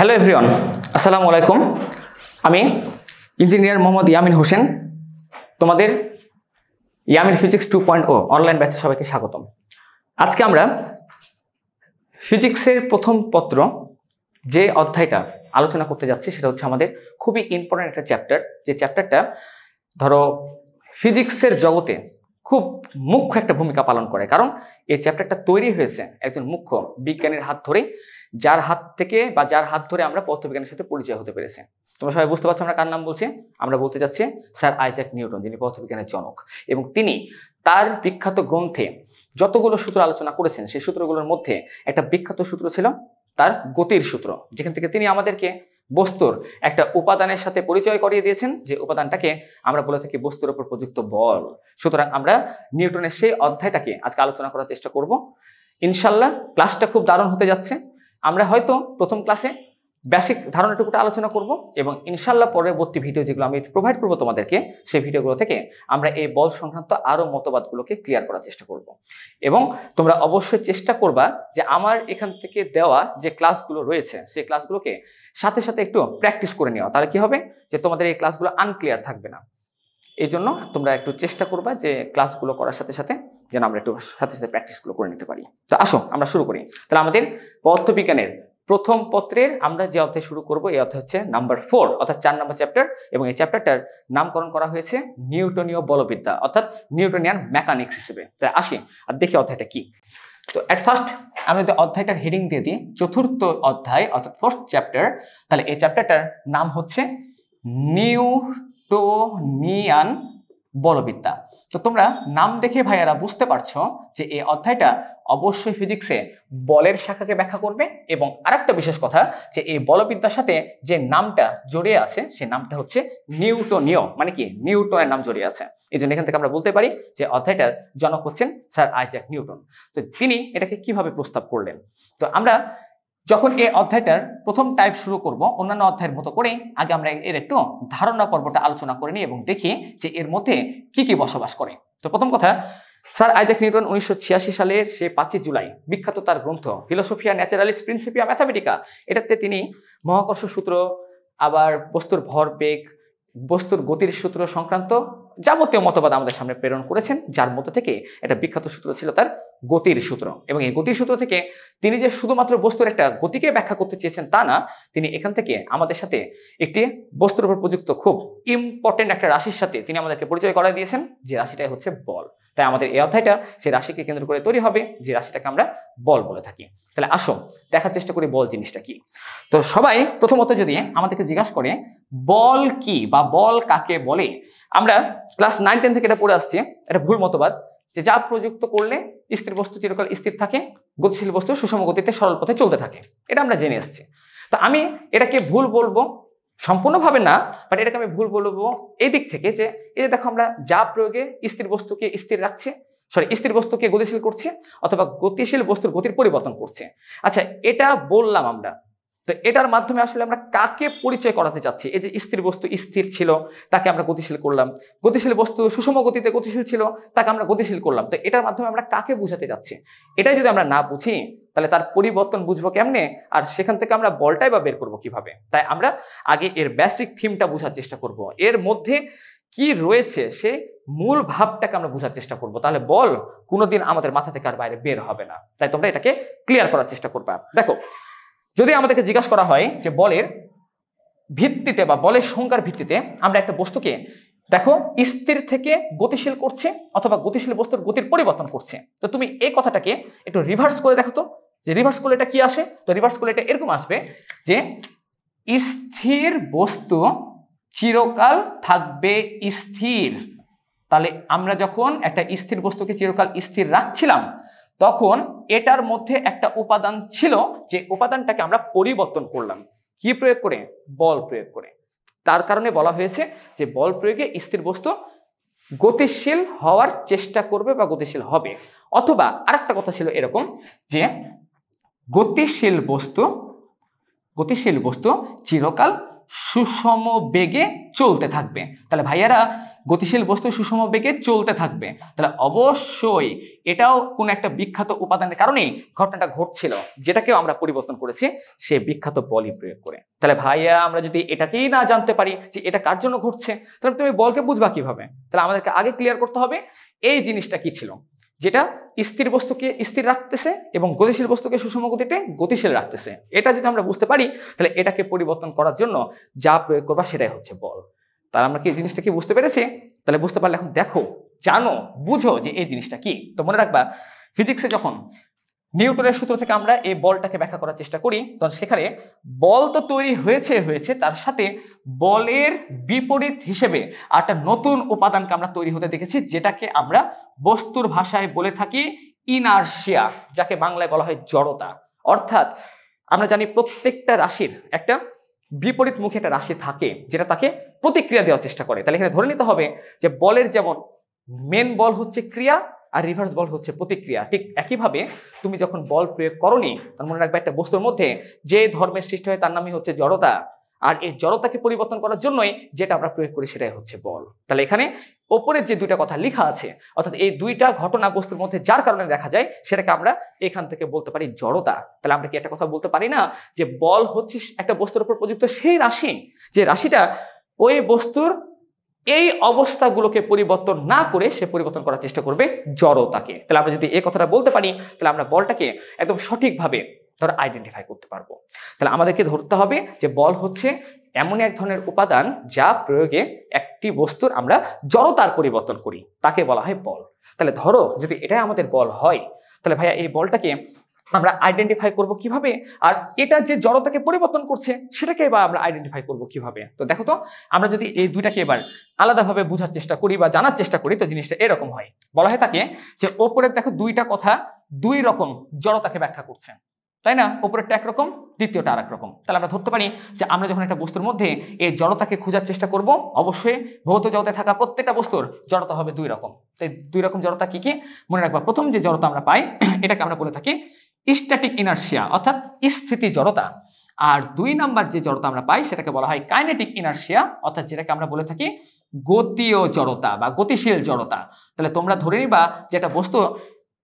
Hello everyone, আসসালামু আলাইকুম। আমি ইঞ্জিনিয়ার মোহাম্মদ ইয়ামিন হোসেন। তোমাদের ইয়ামিন ফিজিক্স 2.0 অনলাইন ব্যাচে সবাইকে স্বাগতম। আজকে আমরা ফিজিক্সের প্রথম পত্র যে অধ্যায়টা আলোচনা করতে যাচ্ছি সেটা হচ্ছে আমাদের খুবই ইম্পর্টেন্ট একটা চ্যাপ্টার, যে চ্যাপ্টারটা ধরো ফিজিক্সের জগতে খুব মুখ্য একটা ভূমিকা পালন করে। কারণ এই চ্যাপ্টারটা তৈরি হয়েছে একজন মুখ্য বিজ্ঞানীর হাত ধরে, যার হাত থেকে বা যার হাত ধরে আমরা পদার্থবিজ্ঞানের সাথে পরিচয় হতে পেরেছি। তোমরা সবাই বুঝতে পারছো আমরা কার নাম বলছি? আমরা বলতে যাচ্ছি স্যার আইজ্যাক নিউটন, যিনি পদার্থবিজ্ঞানের জনক। এবং তিনি তার বিখ্যাত গ্রন্থে যতগুলো সূত্র আলোচনা করেছেন, সেই সূত্রগুলোর মধ্যে একটা বিখ্যাত সূত্র ছিল তার গতির সূত্র, যেখান থেকে তিনি আমাদেরকে বস্তুর একটা উপাদানের সাথে পরিচয় করিয়ে দিয়েছেন, যে উপাদানটাকে আমরা বলে থাকি বস্তুর উপর প্রযুক্ত বল। সুতরাং আমরা নিউটনের সেই অধ্যায়টাকে আজকে আলোচনা করার চেষ্টা করব ইনশাল্লাহ। ক্লাসটা খুব দারুণ হতে যাচ্ছে। আমরা হয়তো প্রথম ক্লাসে বেসিক ধারণাটুকুটা আলোচনা করব এবং ইনশাল্লাহ পরবর্তী ভিডিও যেগুলো আমি প্রোভাইড করব তোমাদেরকে, সেই ভিডিওগুলো থেকে আমরা এই বল সংক্রান্ত আরও মতবাদগুলোকে ক্লিয়ার করার চেষ্টা করব। এবং তোমরা অবশ্যই চেষ্টা করবা যে আমার এখান থেকে দেওয়া যে ক্লাসগুলো রয়েছে সেই ক্লাসগুলোকে সাথে সাথে একটু প্র্যাকটিস করে নেওয়া। তাহলে কি হবে যে তোমাদের এই ক্লাসগুলো আনক্লিয়ার থাকবে না। এই জন্য তোমরা একটু চেষ্টা করবা যে ক্লাসগুলো করার সাথে সাথে যেন আমরা একটু সাথে সাথে প্র্যাকটিসগুলো করে নিতে পারি। তো আসো আমরা শুরু করি। তাহলে আমাদের পদার্থবিজ্ঞানের প্রথম পত্রের আমরা যে অধ্যায় শুরু করব, এই অধ্যায় হচ্ছে নাম্বার 4, অর্থাৎ 4 নম্বর চ্যাপ্টার। এবং এই চ্যাপ্টারটার নামকরণ করা হয়েছে নিউটনীয় বলবিদ্যা, অর্থাৎ নিউটনিয়ান মেকানিক্স হিসেবে। তাই আসি আর দেখি অধ্যায়টা কি। তো অ্যাট ফার্স্ট আমি যদি অধ্যায়টার হেডিং দিয়ে দিই চতুর্থ অধ্যায় অর্থাৎ ফার্স্ট চ্যাপ্টার, তাহলে এই চ্যাপ্টারটার নাম হচ্ছে নিউটনিয়ান বলবিদ্যা। তো তোমরা নাম দেখে ভাইয়ারা বুঝতে পারছো যে এই অধ্যায়টা অবশ্যই ফিজিক্সে বলের শাখাকে ব্যাখ্যা করবে। এবং আরেকটা বিশেষ কথা, যে এই বলবিদ্যার সাথে যে নামটা জড়িয়ে আছে সেই নামটা হচ্ছে নিউটনীয়, মানে কি নিউটনের নাম জড়িয়ে আছে। এই জন্য এখান থেকে আমরা বলতে পারি যে অধ্যায়টার জনক হচ্ছেন স্যার আইজ্যাক নিউটন। তো তিনি এটাকে কিভাবে প্রস্তাব করলেন? তো আমরা যখন এই অধ্যায়টার প্রথম টাইপ শুরু করব, অন্যান্য অধ্যায়ের মতো করে আগে আমরা এর একটু ধারণা পর্বটা আলোচনা করে নিই এবং দেখি যে এর মধ্যে কি কি বসবাস করে। তো প্রথম কথা, স্যার আইজ্যাক নিউটন 1986 সালের সে 5 জুলাই বিখ্যাত তার গ্রন্থ ফিলোসফিয়া ন্যাচারালিস প্রিন্সিপিয়া ম্যাথামেটিকা, এটাতে তিনি মহাকর্ষ সূত্র, আবার বস্তুর ভরবেগ, বস্তুর গতির সূত্র সংক্রান্ত যাবতীয় মতবাদ আমাদের সামনে প্রেরণ করেছেন, যার মধ্যে থেকে একটা বিখ্যাত সূত্র ছিল তার গতির সূত্র। এবং এই গতির সূত্র থেকে তিনি যে শুধুমাত্র বস্তুর একটা গতিকে ব্যাখ্যা করতে চেয়েছেন তা না, তিনি এখান থেকে আমাদের সাথে একটি বস্তুর উপর প্রযুক্ত খুব ইম্পর্টেন্ট একটা রাশির সাথে তিনি আমাদেরকে পরিচয় করায় দিয়েছেন, যে রাশিটাই হচ্ছে বল। তাই আমাদের এই অধ্যায়টা সেই রাশিকে কেন্দ্র করে তৈরি হবে, যে রাশিটাকে আমরা বল বলে থাকি। তাহলে আসো দেখার চেষ্টা করি বল জিনিসটা কি। তো সবাই প্রথমত যদি আমাদেরকে জিজ্ঞাসা করে বল কি বা বল কাকে বলে, আমরা ক্লাস 9-10 থেকে এটা পড়ে আসছি। এটা ভুল মতবাদ যে যা প্রযুক্ত করলে স্থির বস্তু চিরকাল স্থির থাকে, গতিশীল বস্তু সুষম গতিতে সরল পথে চলতে থাকে, এটা আমরা জেনে আসছি। তো আমি এটাকে ভুল বলবো, সম্পূর্ণভাবে না, বাট এটাকে আমি ভুল বলবো এই দিক থেকে যে এই যে দেখো আমরা যা প্রয়োগে স্থির বস্তুকে স্থির রাখছে, স্থির বস্তুকে গতিশীল করছে, অথবা গতিশীল বস্তুর গতির পরিবর্তন করছে। আচ্ছা, এটা বললাম আমরা, তো এটার মাধ্যমে আসলে আমরা কাকে পরিচয় করাতে চাচ্ছি? এই যে স্থির বস্তু স্থির ছিল তাকে আমরা গতিশীল করলাম, গতিশীল বস্তু সুষম গতিতে গতিশীল ছিল তাকে আমরা গতিশীল করলাম। তো এটার মাধ্যমে আমরা কাকে বোঝাতে যাচ্ছি? এটাই যদি আমরা না বুঝি তাহলে তার পরিবর্তন বুঝবো কেমনে, আর সেখান থেকে আমরা বলটাই বা বের করবো কিভাবে? তাই আমরা আগে এর বেসিক থিমটা বোঝার চেষ্টা করব, এর মধ্যে কি রয়েছে সে মূল ভাবটাকে আমরা বোঝার চেষ্টা করব। তাহলে বল কোনোদিন আমাদের মাথা থেকে আর বাইরে বের হবে না। তাই তোমরা এটাকে ক্লিয়ার করার চেষ্টা করবা। দেখো, যদি আমাদেরকে জিজ্ঞাসা করা হয় যে বলের ভিত্তিতে বা বলের সংজ্ঞার ভিত্তিতে আমরা একটা বস্তুকে দেখো স্থির থেকে গতিশীল করছে অথবা গতিশীল বস্তুর গতির পরিবর্তন করছে, তো তুমি এই কথাটাকে একটু রিভার্স করে দেখো তো, যে রিভার্স করলে এটা কি আসে? তো রিভার্স করলে এটা এরকম আসবে যে স্থির বস্তু চিরকাল থাকবে স্থির। তাহলে আমরা যখন একটা স্থির বস্তুকে চিরকাল স্থির রাখছিলাম, তখন এটার মধ্যে একটা উপাদান ছিল, যে উপাদানটাকে আমরা পরিবর্তন করলাম কি প্রয়োগ করে? বল প্রয়োগ করে। তার কারণে বলা হয়েছে যে বল প্রয়োগে স্থির বস্তু গতিশীল হওয়ার চেষ্টা করবে বা গতিশীল হবে। অথবা আরেকটা কথা ছিল এরকম যে গতিশীল বস্তু চিরকাল সুষম বেগে চলতে থাকবে। তাহলে ভাইয়ারা গতিশীল বস্তু সুষম বেগে চলতে থাকবে, তাহলে অবশ্যই এটাও কোন একটা বিখ্যাত উপাদানের কারণেই ঘটনাটা ঘটছিল, যেটাকেও আমরা পরিবর্তন করেছি সে বিখ্যাত বলই প্রয়োগ করে। তাহলে ভাইয়া আমরা যদি এটাকেই না জানতে পারি যে এটা কার জন্য ঘটছে, তাহলে তুমি বলকে বুঝবা কিভাবে? তাহলে আমাদেরকে আগে ক্লিয়ার করতে হবে এই জিনিসটা কি ছিল, যেটা স্থির বস্তুকে স্থির রাখতেছে এবং গতিশীল বস্তুকে সুষম গতিতে গতিশীল রাখতেছে। এটা যদি আমরা বুঝতে পারি তাহলে এটাকে পরিবর্তন করার জন্য যা প্রয়োগ করবা সেটাই হচ্ছে বল। তাহলে আমরা কি এই জিনিসটা কি বুঝতে পেরেছি? তাহলে বুঝতে পারলে এখন দেখো, জানো, বুঝো যে এই জিনিসটা কি। তো মনে রাখবা, ফিজিক্সে যখন নিউটনের সূত্র থেকে আমরা এই বলটাকে ব্যাখ্যা করার চেষ্টা করি, তখন সেখানে বল তো তৈরি হয়েছে, তার সাথে বলের বিপরীত হিসেবে একটা নতুন উপাদানকে আমরা তৈরি হতে দেখেছি, যেটাকে আমরা বস্তুর ভাষায় বলে থাকি ইনারশিয়া, যাকে বাংলায় বলা হয় জড়তা। অর্থাৎ আমরা জানি প্রত্যেকটা রাশির একটা বিপরীত মুখে একটা রাশি থাকে, যেটা তাকে প্রতিক্রিয়া দেওয়ার চেষ্টা করে। তাহলে এখানে ধরে নিতে হবে যে বলের যেমন মেন বল হচ্ছে ক্রিয়া আর রিভার্স বল হচ্ছে প্রতিক্রিয়া, ঠিক একইভাবে তুমি যখন বল প্রয়োগ করনি, তার মনে রাখবে একটা বস্তুর মধ্যে যে ধর্মের সৃষ্টি হয় তার নামই হচ্ছে জড়তা, আর এই জড়তাকে পরিবর্তন করার জন্যই যেটা আমরা প্রয়োগ করি সেটাই হচ্ছে বল। তাহলে এখানে ওপরের যে দুইটা কথা লেখা আছে, অর্থাৎ এই দুইটা ঘটনা বস্তুর মধ্যে যার কারণে দেখা যায়, সেটাকে আমরা এখান থেকে বলতে পারি জড়তা। তাহলে আমরা কি একটা কথা বলতে পারি না যে বল হচ্ছে একটা বস্তুর উপর প্রযুক্ত সেই রাশি, যে রাশিটা ওই বস্তুর এই অবস্থাগুলোকে পরিবর্তন না করে সে পরিবর্তন করার চেষ্টা করবে জড়তাকে। তাহলে আমরা যদি এই কথাটা বলতে পারি, তাহলে আমরা বলটাকে একদম সঠিকভাবে আইডেন্টিফাই করতে পারবো। তাহলে আমাদেরকে ধরতে হবে যে বল হচ্ছে এমন এক ধরনের উপাদান যা প্রয়োগে একটি বস্তুর আমরা জড়তার পরিবর্তন করি, তাকে বলা হয় বল। তাহলে ধরো যদি এটাই আমাদের বল হয়, তাহলে ভাইয়া এই বলটাকে আমরা আইডেন্টিফাই করব কিভাবে, আর এটা যে জড়তাকে পরিবর্তন করছে সেটাকে এবার আমরা আইডেন্টিফাই করব কিভাবে। তো দেখো তো, আমরা যদি এই দুইটাকে এবার আলাদাভাবে বোঝার চেষ্টা করি বা জানার চেষ্টা করি, তো জিনিসটা এরকম হয়। বলা হয় থাকে যে ওপরে দেখো দুইটা কথা দুই রকম জড়তাকে ব্যাখ্যা করছে, তাই না? ওপরেরটা একরকম, দ্বিতীয়টা আর এক রকম। তাহলে আমরা ধরতে পারি যে আমরা যখন একটা বস্তুর মধ্যে এই জড়তাকে খোঁজার চেষ্টা করব, অবশ্যই ভৌত জগতে থাকা প্রত্যেকটা বস্তুর জড়তা হবে দুই রকম। তাই দুই রকম জড়তা কি কি মনে রাখবা। প্রথম যে জড়তা আমরা পাই এটাকে আমরা বলে থাকি স্ট্যাটিক ইনার্শিয়া, অর্থাৎ স্থিতি জড়তা। আর দুই নাম্বার যে জড়তা আমরা পাই সেটাকে বলা হয় কাইনেটিক ইনার্শিয়া, অর্থাৎ যেটাকে আমরা বলে থাকি গতীয় জড়তা বা গতিশীল জড়তা। তাহলে তোমরা ধরে নিবা যে একটা বস্তু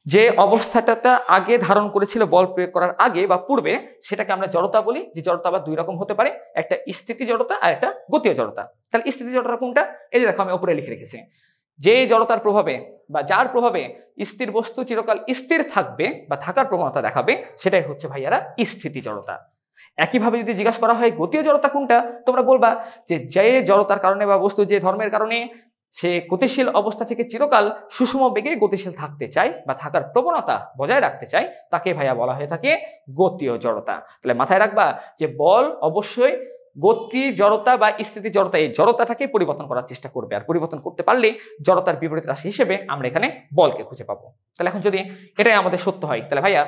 যে অবস্থাটা আগে ধারণ করেছিল বল প্রয়োগ করার আগে বা পূর্বে, সেটাকে আমরা জড়তা বলি। যে জড়তা আবার দুই রকম হতে পারে, একটা স্থিতি জড়তা আর একটা গতীয় জড়তা। তাহলে স্থিতি জড়তা কোনটা? এই যে দেখো আমি উপরে লিখে রেখেছি, যে জড়তার প্রভাবে বা যার প্রভাবে স্থির বস্তু চিরকাল স্থির থাকবে বা থাকার প্রবণতা দেখাবে, সেটাই হচ্ছে ভাইয়ারা স্থিতি জড়তা। একইভাবে যদি জিজ্ঞাসা করা হয় গতীয় জড়তা কোনটা, তোমরা বলবা যে যে জড়তার কারণে বা বস্তু যে ধর্মের কারণে সে গতিশীল অবস্থা থেকে চিরকাল সুষম বেগে গতিশীল থাকতে চায় বা থাকার প্রবণতা বজায় রাখতে চায়, তাকে ভাইয়া বলা হয়ে থাকে গতীয় জড়তা। তাহলে মাথায় রাখবা যে বল অবশ্যই গতি জড়তা বা স্থিতি জড়তা, এই জড়তাটাকে পরিবর্তন করার চেষ্টা করবে, আর পরিবর্তন করতে পারলে জড়তার বিপরীত রাশি হিসেবে আমরা এখানে বলকে খুঁজে পাবো। তাহলে এখন যদি এটাই আমাদের সত্য হয়, তাহলে ভাইয়া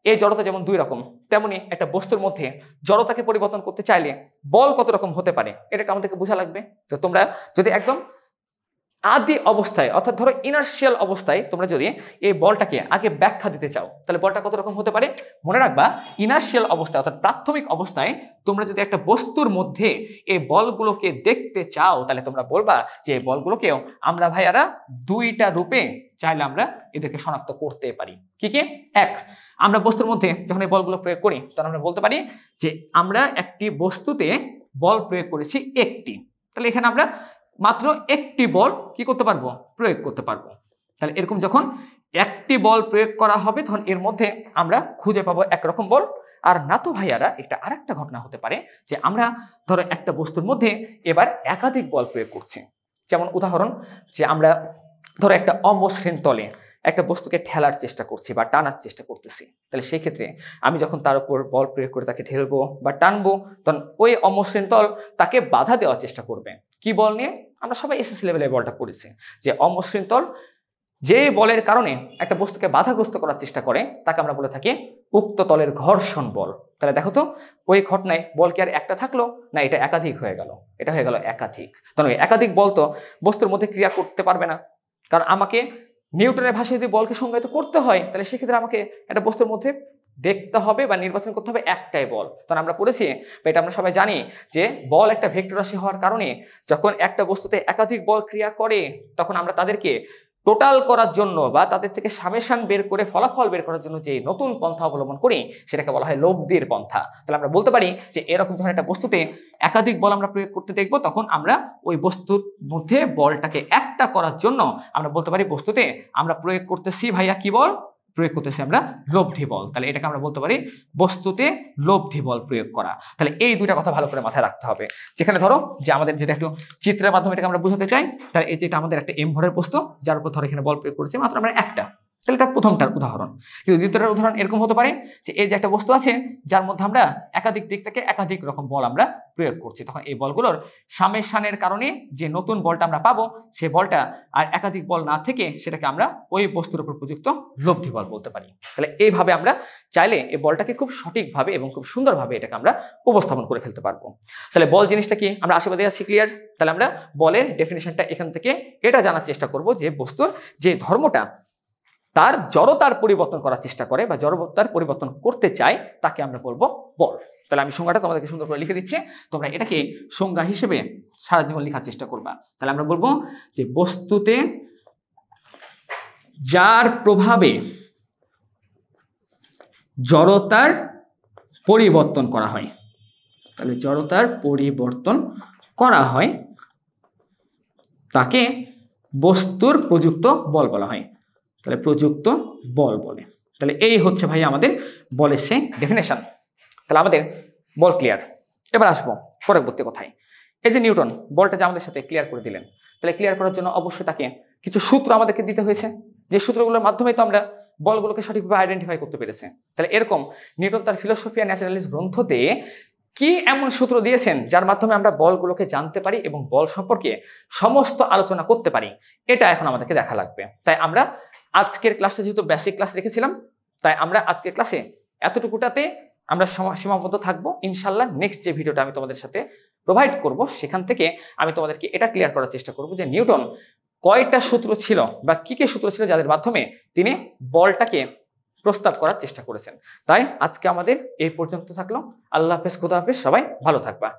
এই জড়তা যেমন দুই রকম, তেমনি একটা বস্তুর মধ্যে জড়তাকে পরিবর্তন করতে চাইলে বল কত রকম হতে পারে এটা আমাদেরকে বোঝা লাগবে। তো তোমরা যদি একদম আদি অবস্থায়, অর্থাৎ ধরো ইনার্শিয়াল অবস্থায় তোমরা যদি এই বলটাকে আগে ব্যাখ্যা দিতে চাও, তাহলে বলটা কত রকম হতে পারে মনে রাখবা। ইনার্শিয়াল অবস্থায় অর্থাৎ প্রাথমিক অবস্থায় তোমরা যদি একটা বস্তুর মধ্যে এই বলগুলোকে দেখতে চাও, তাহলে তোমরা বলবা যে এই বলগুলোকেও আমরা ভাইয়ারা দুইটা রূপে চাইলে আমরা এদেরকে শনাক্ত করতে পারি। কি কি? এক, আমরা বস্তুর মধ্যে যখন এই বলগুলো প্রয়োগ করি, তখন আমরা বলতে পারি যে আমরা একটি বস্তুতে বল প্রয়োগ করেছি একটি। তাহলে এখানে আমরা মাত্র একটি বল কি করতে পারবো? প্রয়োগ করতে পারবো। তাহলে এরকম যখন একটি বল প্রয়োগ করা হবে, তখন এর মধ্যে আমরা খুঁজে পাবো একরকম বল। আর না তো ভাইয়ারা একটা আরেকটা ঘটনা হতে পারে যে আমরা ধরো একটা বস্তুর মধ্যে এবার একাধিক বল প্রয়োগ করছি। যেমন উদাহরণ, যে আমরা ধরো একটা অমসৃণ তলে একটা বস্তুকে ঠেলার চেষ্টা করছি বা টানার চেষ্টা করতেছি, তাহলে সেই ক্ষেত্রে আমি যখন তার উপর বল প্রয়োগ করে তাকে ঠেলবো বা টানবো, তখন ওই অমসৃণ তল তাকে বাধা দেওয়ার চেষ্টা করবে। কি বল নিয়ে? আমরা সবাই এসএসসি লেভেলে বলটা পড়েছি যে অমসৃণ তল যে বলের কারণে একটা বস্তুকে বাধাগ্রস্ত করার চেষ্টা করে, তাকে আমরা বলে থাকি উক্ত তলের ঘর্ষণ বল। তাহলে দেখো তো, ওই ঘটনায় বল কি আর একটা থাকলো না, এটা একাধিক হয়ে গেল, এটা হয়ে গেল একাধিক। তখন একাধিক বল তো বস্তুর মধ্যে ক্রিয়া করতে পারবে না, কারণ আমাকে নিউটনের ভাষায় যদি বলকে সংজ্ঞায়িত করতে হয়, তাহলে সেক্ষেত্রে আমাকে একটা বস্তুর মধ্যে দেখতে হবে বা নির্বাচন করতে হবে একটাই বল। তখন আমরা পড়েছি বা এটা আমরা সবাই জানি যে বল একটা ভেক্টর রাশি হওয়ার কারণে যখন একটা বস্তুতে একাধিক বল ক্রিয়া করে তখন আমরা তাদেরকে টোটাল করার জন্য বা তাদের থেকে সামেশান বের করে ফলাফল বের করার জন্য যে নতুন পন্থা অবলম্বন করি সেটাকে বলা হয় লব্ধির পন্থা। তাহলে আমরা বলতে পারি যে এরকম যখন একটা বস্তুতে একাধিক বল আমরা প্রয়োগ করতে দেখব তখন আমরা ওই বস্তুর মধ্যে বলটাকে একটা করার জন্য আমরা বলতে পারি বস্তুতে আমরা প্রয়োগ করতেছি ভাইয়া কি বল প্রয়োগ করতেছি আমরা লব্ধি বল। তাহলে এটাকে আমরা বলতে পারি বস্তুতে লব্ধি বল প্রয়োগ করা। তাহলে এই দুইটা কথা ভালো করে মাথায় রাখতে হবে। যেখানে ধরো যে আমাদের যেটা একটু চিত্রের মাধ্যমে এটাকে আমরা বোঝাতে চাই, তাহলে এই যেটা আমাদের একটা এম ভরের বস্তু যার উপর ধরো এখানে বল প্রয়োগ করেছি মাত্র আমরা একটা, তাহলে এটা প্রথমটার উদাহরণ। কিন্তু দ্বিতীয়টার উদাহরণ এরকম হতে পারে যে এই যে একটা বস্তু আছে যার মধ্যে আমরা একাধিক দিক থেকে একাধিক রকম বল আমরা প্রয়োগ করছি, তখন এই বলগুলোর সামেশানের কারণে যে নতুন বলটা আমরা পাবো সেই বলটা আর একাধিক বল না থেকে সেটাকে আমরা ওই বস্তুর উপর প্রযুক্ত লব্ধি বল বলতে পারি। তাহলে এইভাবে আমরা চাইলে এই বলটাকে খুব সঠিকভাবে এবং খুব সুন্দরভাবে এটাকে আমরা উপস্থাপন করে ফেলতে পারবো। তাহলে বল জিনিসটা কি আমরা আশেপাশে আছি ক্লিয়ার। তাহলে আমরা বলের ডেফিনেশনটা এখান থেকে এটা জানার চেষ্টা করব যে বস্তুর যে ধর্মটা তার জড়তার পরিবর্তন করার চেষ্টা করে বা জড়তার পরিবর্তন করতে চায় তাকে আমরা বলবো বল। তাহলে আমি সংজ্ঞাটা তোমাদেরকে সুন্দর করে লিখে দিচ্ছি, তোমরা এটাকে সংজ্ঞা হিসেবে সারা জীবন লেখার চেষ্টা করবা। তাহলে আমরা বলবো যে বস্তুতে যার প্রভাবে জড়তার পরিবর্তন করা হয়, তাহলে জড়তার পরিবর্তন করা হয় তাকে বস্তুর প্রযুক্ত বল বলা হয়। তাহলে প্রযুক্ত বল বলে। তাহলে এই হচ্ছে ভাই আমাদের বলের সেই ডেফিনেশন। তাহলে আমাদের বল ক্লিয়ার। এবার আসবো পরবর্তী কথায়। এই যে নিউটন বলটা যে আমাদের সাথে ক্লিয়ার করে দিলেন, তাহলে ক্লিয়ার করার জন্য অবশ্যই তাকে কিছু সূত্র আমাদেরকে দিতে হয়েছে, যে সূত্রগুলোর মাধ্যমে তো আমরা বলগুলোকে সঠিকভাবে আইডেন্টিফাই করতে পেরেছে। তাহলে এরকম নিউটন তার ফিলোসফিয়া ন্যাচারালিস গ্রন্থতে কি এমন সূত্র দিয়েছেন যার মাধ্যমে আমরা বলগুলোকে জানতে পারি এবং বল সম্পর্কে সমস্ত আলোচনা করতে পারি, এটা এখন আমাদেরকে দেখা লাগবে। তাই আমরা আজকের ক্লাসটা যেহেতু বেসিক ক্লাস রেখেছিলাম, তাই আমরা আজকের ক্লাসে এতটুকুটাতে আমরা সীমাবদ্ধ থাকবো। ইনশাল্লাহ নেক্সট যে ভিডিওটা আমি তোমাদের সাথে প্রোভাইড করব সেখান থেকে আমি তোমাদেরকে এটা ক্লিয়ার করার চেষ্টা করব যে নিউটন কয়টা সূত্র ছিল বা কি কি সূত্র ছিল যাদের মাধ্যমে তিনি বলটাকে প্রস্তাব করার চেষ্টা করেছেন। তাই আজকে আমাদের এই পর্যন্ত থাকলো। আল্লাহ হাফেজ, খোদা হাফেজ, সবাই ভালো থাকবা।